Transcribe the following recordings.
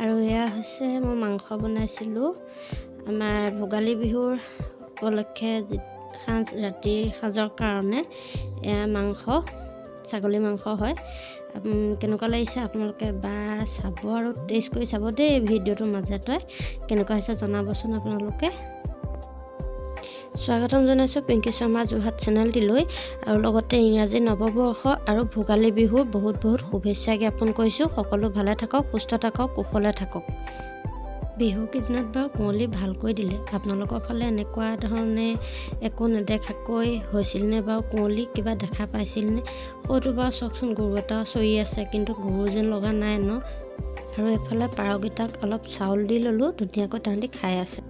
আৰু এয়া হৈছে মই মাংস বনাইছিলোঁ আমাৰ ভোগালী বিহুৰ উপলক্ষে ৰাতিৰ সাজৰ কাৰণে। এয়া মাংস, ছাগলী মাংস হয়। কেনেকুৱা লাগিছে আপোনালোকে চাব আৰু টেষ্ট কৰি চাব দেই। ভিডিঅ'টোৰ মাজতে কেনেকুৱা হৈছে জনাবচোন আপোনালোকে। স্বাগতম জনাইছোঁ পিংকি শৰ্মা যোৰহাট চেনেলটিলৈ, আৰু লগতে ইংৰাজী নৱবৰ্ষ আৰু ভোগালী বিহুৰ বহুত শুভেচ্ছা জ্ঞাপন কৰিছোঁ। সকলো ভালে থাকক, সুস্থ থাকক, কুশলে থাকক। বিহুৰ কেইদিনত বাৰু কুঁৱলী ভালকৈ দিলে। আপোনালোকৰ ফালে এনেকুৱা ধৰণে একো নেদেখাকৈ হৈছিলনে বাৰু? কুঁৱলী কিবা দেখা পাইছিলনে? হয়তো বাৰু চাওকচোন, গৰু এটাও চৰি আছে, কিন্তু গৰু যেন লগা নাই ন। আৰু এইফালে পাৰকেইটাক অলপ চাউল দি ল'লোঁ, ধুনীয়াকৈ তাহাঁতি খাই আছে।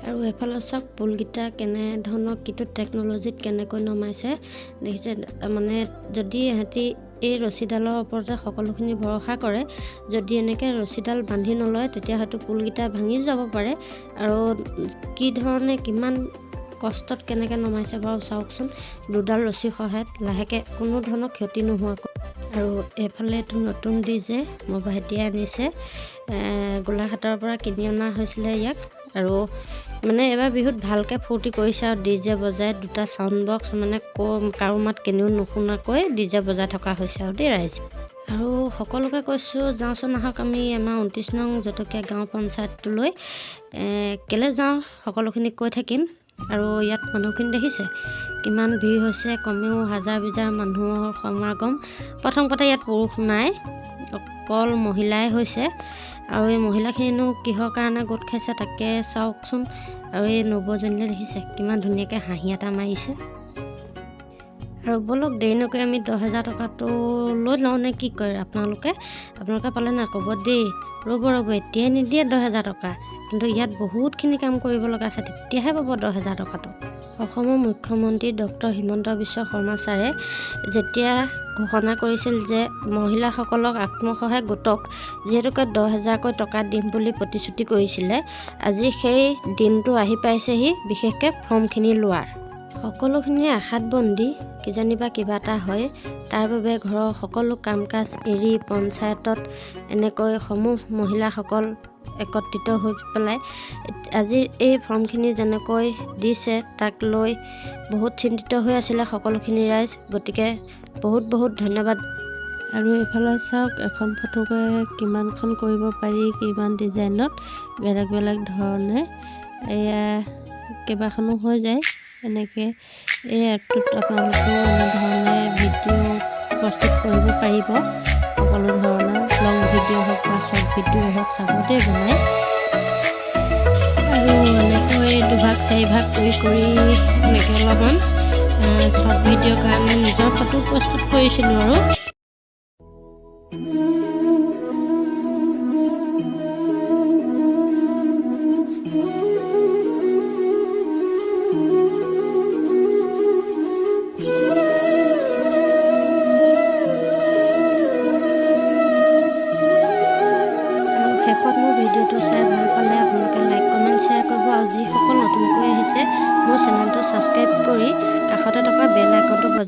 আৰু এইফালে চাওক পুলকেইটা কেনেধৰণৰ কিটো টেকন'লজিত কেনেকৈ নমাইছে দেখিছে। মানে যদি ইহঁতি এই ৰছীডালৰ ওপৰতে সকলোখিনি ভৰসা কৰে, যদি এনেকৈ ৰছীডাল বান্ধি নলয় তেতিয়া হয়তো পুলকেইটা ভাঙি যাব পাৰে। আৰু কি ধৰণে কিমান কষ্টত কেনেকৈ নমাইছে বাৰু চাওকচোন। দুডাল ৰছীৰ সহায়ত লাহেকৈ কোনো ধৰণৰ ক্ষতি নোহোৱাকৈ। আৰু এইফালে এইটো নতুন ডিজে মোৰ ভাইটিয়ে আনিছে, গোলাঘাটৰ পৰা কিনি অনা হৈছিলে ইয়াক। আৰু মানে এইবাৰ বিহুত ভালকৈ ফূৰ্তি কৰিছে আৰু ডিজে বজাই দুটা চাউণ্ড বক্স, মানে কাৰো মাত কেনিও নুশুনাকৈ ডিজে বজাই থকা হৈছে আৰু দেই ৰাইজ। আৰু সকলোকে কৈছোঁ যাওঁচোন আহক আমি আমাৰ 29 নং জটকীয়া গাঁও পঞ্চায়তটোলৈ। কেলৈ যাওঁ সকলোখিনি কৈ থাকিম। আৰু ইয়াত মানুহখিনি দেখিছে কিমান ভিৰ হৈছে, কমেও হাজাৰ মানুহৰ সমাগম। প্ৰথম কথা ইয়াত পুৰুষ নাই, অকল মহিলাই হৈছে। আৰু এই মহিলাখিনিনো কিহৰ কাৰণে গোট খাইছে তাকে চাওকচোন। আৰু এই নবৌজনীয়ে দেখিছে কিমান ধুনীয়াকৈ হাঁহি এটা মাৰিছে। আৰু ব'লক দেৰি নকৰি আমি 10,000 টকাটো লৈ লওঁ নে কি কয় আপোনালোকে পালে না ক'ব দেই। ৰ'ব এতিয়াই নিদিয়ে 10,000 টকা, কিন্তু ইয়াত বহুতখিনি কাম কৰিব লগা আছে, তেতিয়াহে পাব 10,000 টকাটো। অসমৰ মুখ্যমন্ত্ৰী ডক্টৰ হিমন্ত বিশ্ব শৰ্মা ছাৰে যেতিয়া ঘোষণা কৰিছিল যে মহিলাসকলক আত্মসহায়ক গোটক যিহেতুকে 10,000কৈ টকা দিম বুলি প্ৰতিশ্ৰুতি কৰিছিলে, আজি সেই দিনটো আহি পাইছেহি। বিশেষকৈ ফৰ্মখিনি লোৱাৰ সকলোখিনিয়ে আশাত বন্দী, কিজানিবা কিবা এটা হয়। তাৰ বাবে ঘৰৰ সকলো কাম কাজ এৰি পঞ্চায়তত এনেকৈ সমূহ মহিলাসকল একত্ৰিত হৈ পেলাই আজি এই ফৰ্মখিনি যেনেকৈ দিছে তাক লৈ বহুত চিন্তিত হৈ আছিলে সকলোখিনি ৰাইজ। গতিকে বহুত ধন্যবাদ। আৰু এইফালে চাওক এখন ফটোকে কিমানখন কৰিব পাৰি, কিমান ডিজাইনত বেলেগ ধৰণে এয়া কেইবাখনো হৈ যায়। এনেকৈ এই এপটোত আপোনালোকেও এনেধৰণে ভিডিঅ' প্ৰস্তুত কৰিব পাৰিব। সকলো ধৰণৰ লং ভিডিঅ' হওক বা শ্বৰ্ট ভিডিঅ' হওক চাব দেই বনাই। আৰু এনেকৈ দুভাগ চাৰিভাগ কৰি এনেকৈ অলপমান শ্বৰ্ট ভিডিঅ'ৰ কাৰণে নিজৰ ফটো প্ৰস্তুত কৰিছিলোঁ। আৰু শেষত মোৰ ভিডিঅ'টো চাই ভাল পালে আপোনালোকে লাইক, কমেণ্ট, শ্বেয়াৰ কৰিব। আৰু যিসকল নতুনকৈ আহিছে মোৰ চেনেলটো ছাবস্ক্ৰাইব কৰি কাষতে থকা বেল আইকনটো